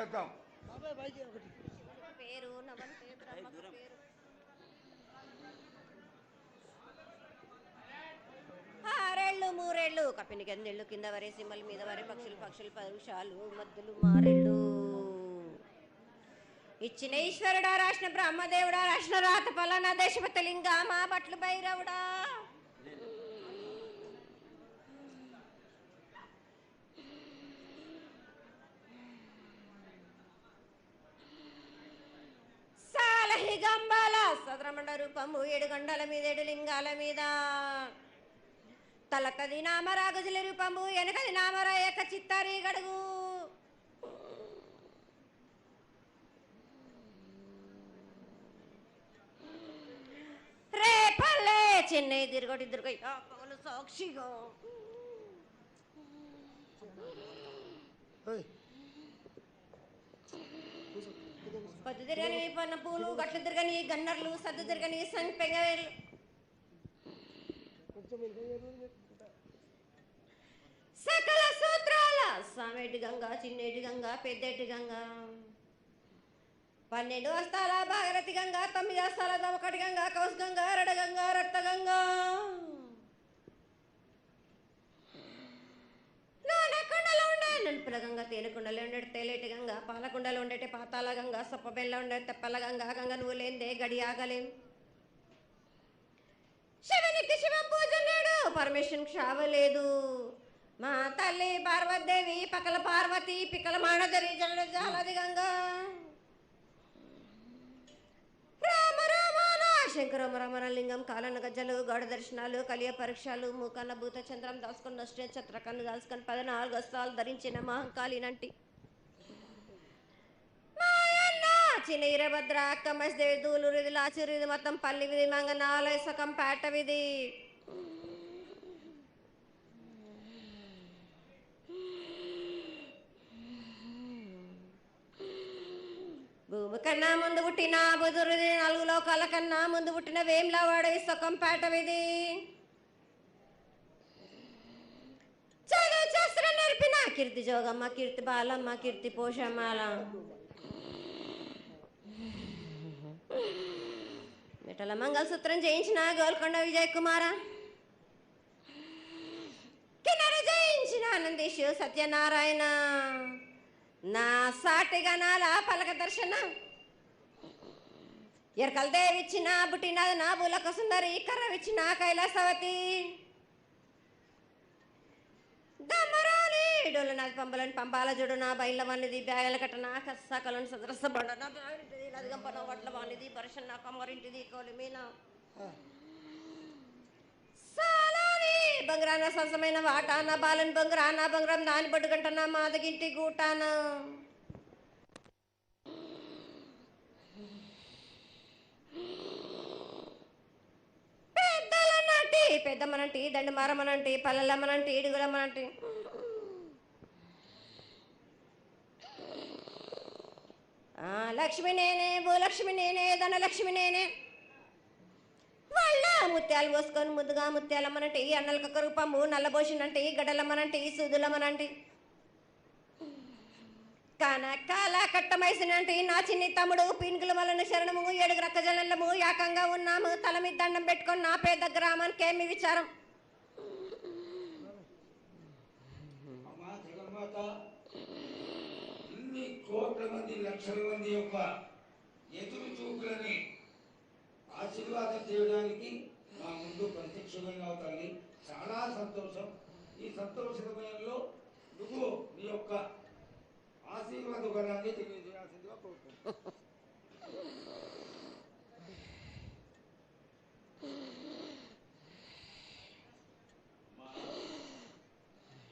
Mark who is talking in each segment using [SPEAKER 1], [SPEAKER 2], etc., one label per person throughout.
[SPEAKER 1] చేద్దాం.
[SPEAKER 2] పేరు నవంతే బ్రహ్మకు పేరు. ఆరేళ్ళు మూరేళ్ళు కప్పిని గందెళ్ళు కింద వరే సింహల మీద వరే పక్షులు పక్షులు పరుషాలు మద్దులు మారెళ్ళు ఇచ్చిన ఈశ్వరుడా రాసిన బ్రహ్మదేవుడా రాసిన రాత పలానా దేశపతి లింగా మా బట్లు భైరవుడా సాలహిగంబాల సద్రమండ రూపము 7 గండల మీద 7 లింగాల మీద తలకది నామరాగజుల రూపము వెనకది నామర ఏక చిత్తారి గడుగు రేపల్లే చెన్నై తిరుగటి దుర్గ పగలు సాక్షిగా పొద్దు తిరగని పన్న పూలు గట్లు తిరగని గన్నర్లు సద్దు తిరగని సంపెంగలు సకల సూత్రాల సామేటి గంగా చిన్నేటి గంగా పెద్దేటి గంగా 12 హస్తాల భాగరథి గంగా 9 హస్తాల దవకటి గంగా కౌస్ గంగా రడ గంగా రక్త గంగా నానకొండలో ఉండే నలుపుల గంగా తేనెకొండలో ఉండే తేలేటి గంగా పాలకొండలో ఉండేటి పాతాల గంగా సొప్పబెల్ల ఉండే తెప్పల గంగా గంగ నువ్వు లేందే గడి ఆగలేం శివునికి శివం పూజ లేడు పరమేశ్వరునికి క్షావలేదు మా తల్లి పార్వతీదేవి పకల పార్వతి పికల మానదరి జల జాలది గంగా రామ రామాన శంకర రమణ లింగం కాలన గజ్జలు గౌడ దర్శనాలు కలియ పరీక్షలు మూకన్న భూత చంద్రం దాసుకొని నష్ట ఛత్రకన్ను దాసుకొని 14 హస్తాలు ధరించిన మహంకాళినంటి చిన్న ఈరభద్ర అక్కమ్మదేవి దూలూరు ఇది లాచూరు ఇది మొత్తం పల్లి విధి మంగనాలయ సకం పేట విధి భూమి కన్నా ముందు పుట్టిన బుధురుది 4 లోకాల కన్నా ముందు పుట్టిన వేమ్లవాడ సకం పేట విధి చదువు శాస్త్రం నేర్పిన కీర్తి జోగమ్మ కీర్తి బాలమ్మ కీర్తి పోషమ్మాల మిటల మంగళసూత్రం చేయించిన గోల్కొండ విజయ్ కుమార కిన్నెర జయించిన ఆనందేశు సత్యనారాయణ నా సాటిగా నాల పలక దర్శన ఎరకల దేవిచ్చిన బుట్టినది నా బులక సుందరి కర్రవిచ్చిన కైలాసవతి దమ్మరాని డోలనాథ్ పంపలని పంపాల జుడు నా బయల వానిది బ్యాగల కట్ట నా కసకలను సదరస బండ నా బ్యాగింటిది లదిగంపన వడ్ల వానిది పరషన్ నా కమ్మరింటిది కోలిమీన సాలాని బంగ్రాన సరసమైన వాటాన బాలన్ బంగ్రాన బంగ్రం దాని బొడ్డు గంటన మాదగింటి గూటాన పెద్దమ్మనంటి దండి మారమ్మనంటి పల్లెలమ్మనంటి ఇడుగులమ్మనంటి లక్ష్మి నేనే భూలక్ష్మి నేనే ధనలక్ష్మి నేనే వాళ్ళ ముత్యాలు పోసుకొని ముద్దుగా ముత్యాలమ్మనంటి అన్నలకొక రూపము నల్లబోసినంటి గడ్డలమ్మనంటి సూదులమ్మనంటి కనకాల కట్టమైసినంటి నా చిన్ని తమ్ముడు పీనుగుల వలన శరణము 7 రక్కజనము ఏకంగా ఉన్నాము తల మీద దండం పెట్టుకొని నా పేద గ్రామానికి ఏమి విచారం
[SPEAKER 1] ఇన్ని కోట్ల మంది లక్షల మంది యొక్క ఎదురు చూపులని ఆశీర్వాదం చేయడానికి మా ముందు ప్రత్యక్షంగా తల్లి చాలా సంతోషం. ఈ సంతోష సమయంలో నువ్వు నీ యొక్క ఆశీర్వాద బలాన్ని తెలియజేయాల్సిందిగా కోరుకుంటున్నాను.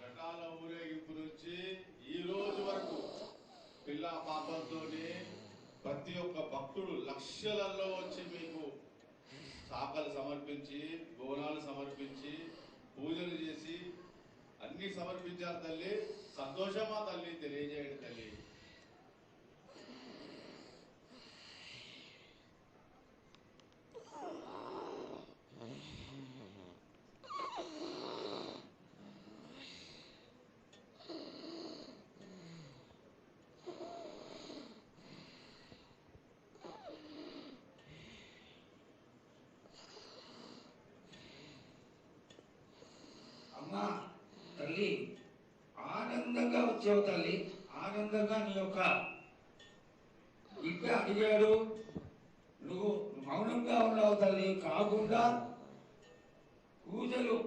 [SPEAKER 3] ఘటాల ఊరేగింపు నుంచి ఈ రోజు వరకు పిల్ల పాపంతోనే ప్రతి ఒక్క భక్తుడు లక్షలలో వచ్చి మీకు శాఖలు సమర్పించి బోనాలు సమర్పించి పూజలు చేసి అన్ని సమర్పించారు తల్లి. సంతోషమా తల్లి తెలియజేయండి తల్లి.
[SPEAKER 1] అమ్మా తల్లి, ఆనందంగా వచ్చావు తల్లి. ఆనందంగా నీ యొక్క బిడ్డ అడిగాడు, నువ్వు మౌనంగా ఉన్నావు తల్లి. కాకుండా పూజలు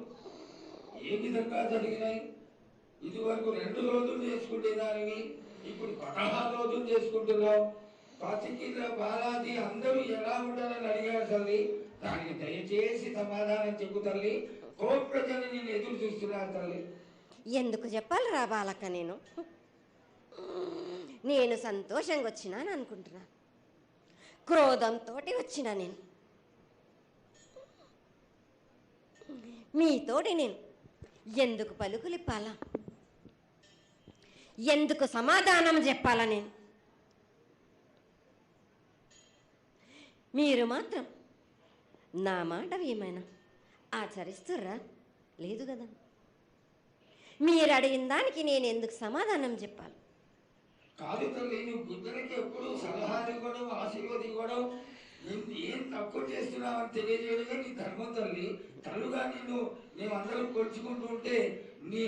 [SPEAKER 1] ఏ విధంగా జరిగినాయి? ఇదివరకు 2 రోజులు చేసుకునే దానివి, ఇప్పుడు 16 రోజులు చేసుకుంటున్నావు. పసికిల బాలాజీ అందరూ ఎలా ఉంటారని అడిగారు తల్లి. దానికి దయచేసి సమాధానం చెప్పు తల్లి. కోటి ప్రజలు నేను ఎదురు చూస్తున్నారు తల్లి.
[SPEAKER 2] ఎందుకు చెప్పాలిరా బాలక్క? నేను సంతోషంగా వచ్చినాను అనుకుంటున్నా, క్రోధంతో వచ్చినా నేను. మీతోటి నేను ఎందుకు పలుకులిప్పాలా, ఎందుకు సమాధానం చెప్పాలా? నేను మీరు మాత్రం నా మాట ఏమైనా ఆచరిస్తుర్రా? లేదు కదా. మీరు అడిగిన దానికి నేను ఎందుకు సమాధానం చెప్పాలి?
[SPEAKER 1] కాదు తల్లి, నువ్వు బుద్ధులకి ఎప్పుడు సలహాలు ఇవ్వడం, ఆశీర్వాదం ఇవ్వడం, ఏం తక్కువ చేస్తున్నావు అని తెలియజేయడమే నీ ధర్మం తల్లి. తల్లుగా మేమందరం కొలుచుకుంటూ ఉంటే నీ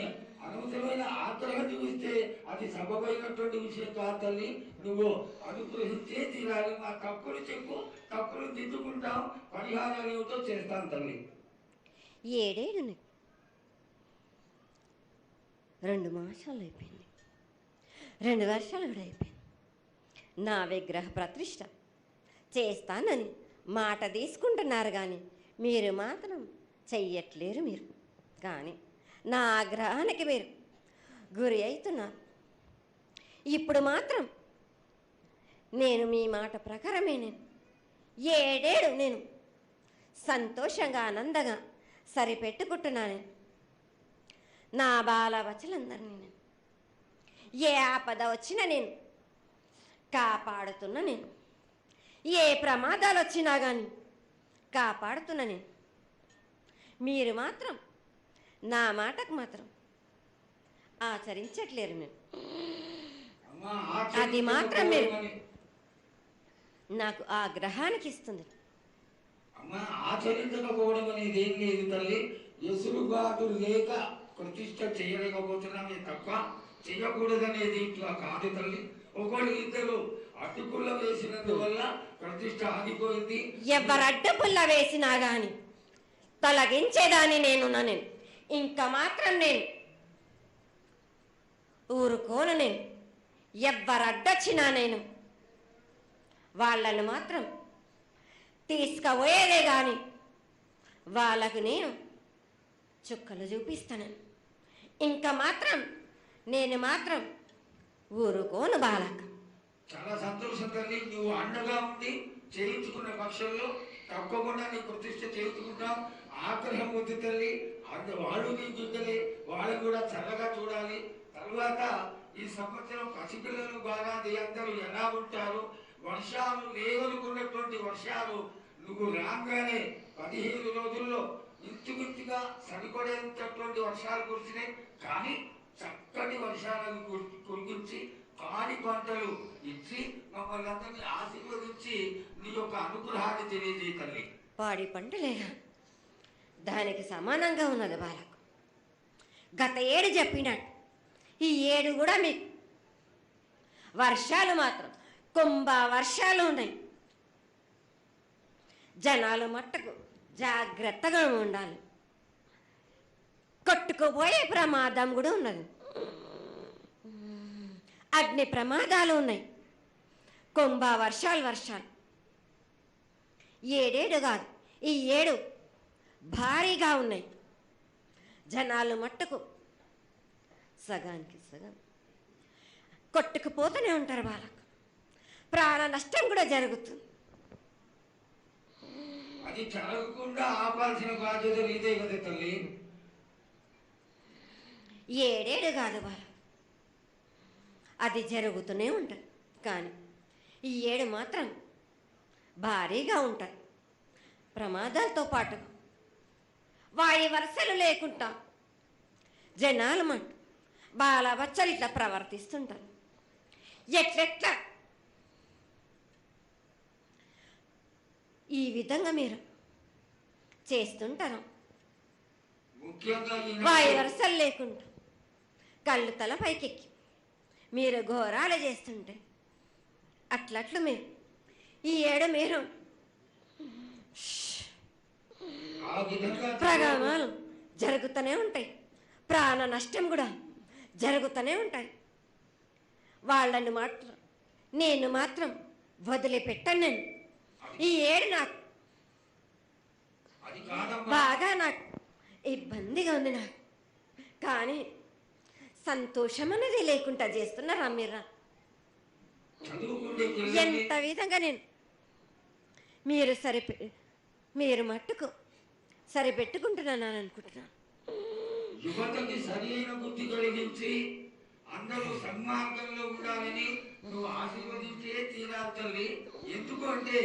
[SPEAKER 1] అనవసరమైన ఆగ్రహం చూపిస్తే అది సబబైనటువంటి విషయం కాదు తల్లి. నువ్వు అనుగ్రహించే తీరాలి. మా తప్పులు చెప్పు, తప్పులు దిద్దుకుంటాం, పరిహారాలు ఏమిటో చేస్తాను తల్లి.
[SPEAKER 2] 7 ఏళ్ళు 2 మాసాలు అయిపోయింది, 2 వర్షాలు కూడా అయిపోయింది. నా విగ్రహ ప్రతిష్ట చేస్తానని మాట తీసుకుంటున్నారు కానీ మీరు మాత్రం చెయ్యట్లేరు. మీరు కానీ నా ఆగ్రహానికి మీరు గురి అవుతున్నారు. ఇప్పుడు మాత్రం నేను మీ మాట ప్రకారమే నేను 7 ఏళ్ళు నేను సంతోషంగా ఆనందంగా సరిపెట్టుకుంటున్నాను. నా బాలవచలందరినీ నేను ఏ ఆపద వచ్చినా నేను కాపాడుతున్నా. నేను ఏ ప్రమాదాలు వచ్చినా కానీ కాపాడుతున్నా నేను. మీరు మాత్రం నా మాటకు మాత్రం ఆచరించట్లేరు. నేను అది మాత్రం మీరు నాకు ఆ గ్రహానికి ఇస్తుంది.
[SPEAKER 1] అమ్మా, ఆచరించకపోవడం అనేది ఏం లేదు తల్లి. ఎసురుబాటు లేక ప్రతిష్ట చేయలేకపోతున్నామే తప్ప చేయకూడదనేది ఇట్లా కాదు తల్లి. ఒకళ్ళు ఇద్దరు అడ్డుకుల్ల వేసినందువల్ల ప్రతిష్ట ఆగిపోయింది.
[SPEAKER 2] ఎవరు అడ్డుపుల్ల వేసినా గాని తొలగించేదాన్ని నేను. ఇంకా మాత్రం నేను ఊరుకోను. నేను ఎవరు అడ్డొచ్చినా నేను వాళ్ళను మాత్రం తీసుకుపోయేదే కానీ వాళ్ళకు నేను చుక్కలు చూపిస్తాను. ఇంకా మాత్రం నేను మాత్రం ఊరుకోను బాలక.
[SPEAKER 1] చాలా సంతోషం తల్లి. నువ్వు అండగా ఉండి చేయించుకున్న పక్షంలో తప్పకుండా నీ ప్రతిష్ట చేయించుకుంటాం. ఆగ్రహం వద్దు తల్లి. వాళ్ళు నీ బిడ్డలే, వాళ్ళని కూడా చల్లగా చూడాలి. తర్వాత ఈ సంవత్సరం పసిపిల్లలు బాగా అందరూ ఎలా ఉంటారు? వర్షాలు లేవనుకున్నటువంటి వర్షాలు నువ్వు రాగానే 15 రోజుల్లో ఇంచుమించుగా సరిపడేటటువంటి వర్షాలు కురిసినాయి. కానీ చక్కటి వర్షాలను కురిపించి పాడి పంటలు ఇచ్చి మమ్మల్ని అందరినీ ఆశీర్వదించి నీ యొక్క అనుగ్రహాన్ని తెలియజేయ తల్లి.
[SPEAKER 2] పాడి పంటలేగా దానికి సమానంగా ఉన్నది బాలకు. గత 7 చెప్పినట్టు ఈ 7 కూడా మీకు వర్షాలు మాత్రం కుంభ వర్షాలు ఉన్నాయి. జనాలు మట్టుకు జాగ్రత్తగా ఉండాలి. కొట్టుకుపోయే ప్రమాదం కూడా ఉన్నది. అగ్ని ప్రమాదాలు ఉన్నాయి. కుంభ వర్షాలు 7 కాదు, ఈ 7 భారీగా ఉన్నాయి. జనాలు మట్టుకు సగానికి సగం కొట్టుకుపోతూనే ఉంటారు. వాళ్ళకు ప్రాణ నష్టం కూడా జరుగుతుంది.
[SPEAKER 1] అది జరగకుండా ఆపాల్సిన బాధ్యత నీదే కదా తల్లి.
[SPEAKER 2] 7 కాదు వాళ్ళు, అది జరుగుతూనే ఉంటుంది. కానీ ఈ 7 మాత్రం భారీగా ఉంటాయి. ప్రమాదాలతో పాటు వాయు వరుసలు లేకుండా జనాలు మటు బాలబచ్చలు ఇట్లా ప్రవర్తిస్తుంటారు. ఎట్లెట్లా ఈ విధంగా మీరు చేస్తుంటారు.
[SPEAKER 1] ముఖ్యంగా
[SPEAKER 2] వాయి
[SPEAKER 1] ఈనాడు
[SPEAKER 2] వరుసలు లేకుండా కళ్ళు తల పైకెక్కి మీరు ఘోరాలు చేస్తుంటే అట్లట్లు మీరు ఈ ఏడు మీరు
[SPEAKER 1] ఆ విధంగా
[SPEAKER 2] ప్రగామాలు జరుగుతూనే ఉంటాయి, ప్రాణ నష్టం కూడా జరుగుతూనే ఉంటాయి. వాళ్ళని మాత్రం నేను మాత్రం వదిలిపెట్టాను. నేను ఈ ఏడు నాకు
[SPEAKER 1] అది కాదమ్మా.
[SPEAKER 2] బాగా నాకు ఇబ్బందిగా ఉంది నాకు, కానీ సంతోషం అనేది లేకుండా చేస్తున్నారా మీరు?
[SPEAKER 1] చదువుకుంటే
[SPEAKER 2] ఎంత విధంగా నేను మీరు మీరు మట్టుకు సరిపెట్టుకుంటున్నాను అనుకుంటున్నాను.
[SPEAKER 1] యువతకి సరైన బుద్ధి కలిగించి అందరూ సన్మార్గంలో ఉండాలని నువ్వు ఆశీర్వదించే తీరాలి తల్లి. ఎందుకంటే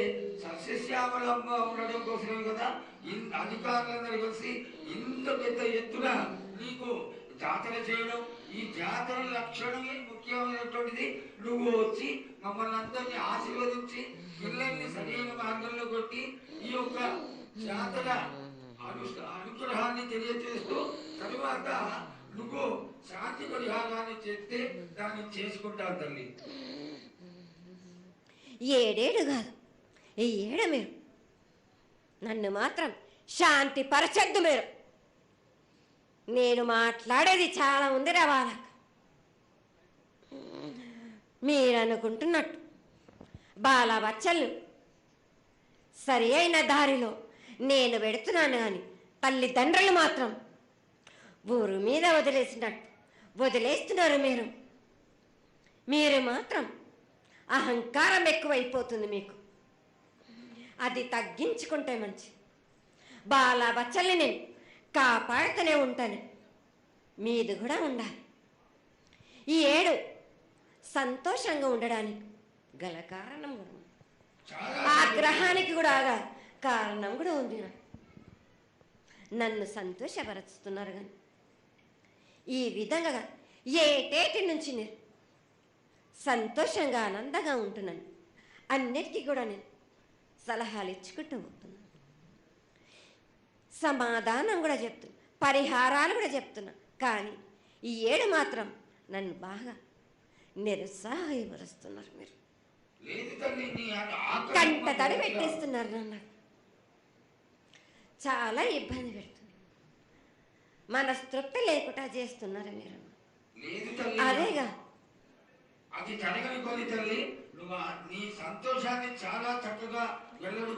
[SPEAKER 1] సస్యశ్యామలంగా ఉండడం కోసమే కదా అధికారులందరూ కలిసి ఇంత పెద్ద ఎత్తున నీకు జాతర చేయడం. ఈ జాతర లక్షణమే ముఖ్యమైనటువంటిది. నువ్వు వచ్చి మమ్మల్ని అందరినీ ఆశీర్వదించి పిల్లల్ని సరైన మార్గంలో కొట్టి ఈ యొక్క జాతర అనుగ్రహాన్ని తెలియజేస్తూ తరువాత నువ్వు శాంతి పరిహారాన్ని చేస్తే దాన్ని చేసుకుంటావు తల్లి.
[SPEAKER 2] ఏడేడు కాదు, ఈ ఏడు మీరు నన్ను మాత్రం శాంతి పరచద్దు. మీరు నేను మాట్లాడేది చాలా ఉంది వాళ్ళకి. మీరు అనుకుంటున్నట్టు బాలబచ్చలు సరి అయిన దారిలో నేను పెడుతున్నాను, కానీ తల్లిదండ్రులు మాత్రం ఊరు మీద వదిలేస్తున్నారు. మీరు మాత్రం అహంకారం ఎక్కువైపోతుంది మీకు. అది తగ్గించుకుంటే మంచి. బాలబచ్చల్ని నేను కాపాడుతూనే ఉంటాను, మీది కూడా ఉండాలి. ఈ ఏడు సంతోషంగా ఉండడానికి గల కారణం కూడా ఉంది, ఆగ్రహానికి కూడా కారణం కూడా ఉంది. నన్ను సంతోషపరుస్తున్నారు, కానీ ఈ విధంగా ఏటేటి నుంచి నేను సంతోషంగా ఆనందంగా ఉంటున్నాను. అన్నిటికీ కూడా నేను సలహాలు ఇచ్చుకుంటూ పోతున్నాను, సమాధానం కూడా చెప్తున్నా, పరిహారాలు కూడా చెప్తున్నా. కానీ ఈ ఏడు మాత్రం నన్ను బాగా నిరుత్సాహపరుస్తున్నారు. మీరు కంట తడి పెట్టేస్తున్నారు, నన్ను చాలా ఇబ్బంది పెడుతున్నారు, మనస్తృప్తి లేకుండా చేస్తున్నారు మీరు. అదేగా
[SPEAKER 1] అది జరగని పని తల్లి. నువ్వు నీ సంతోషాన్ని చాలా చక్కగా వెల్లడి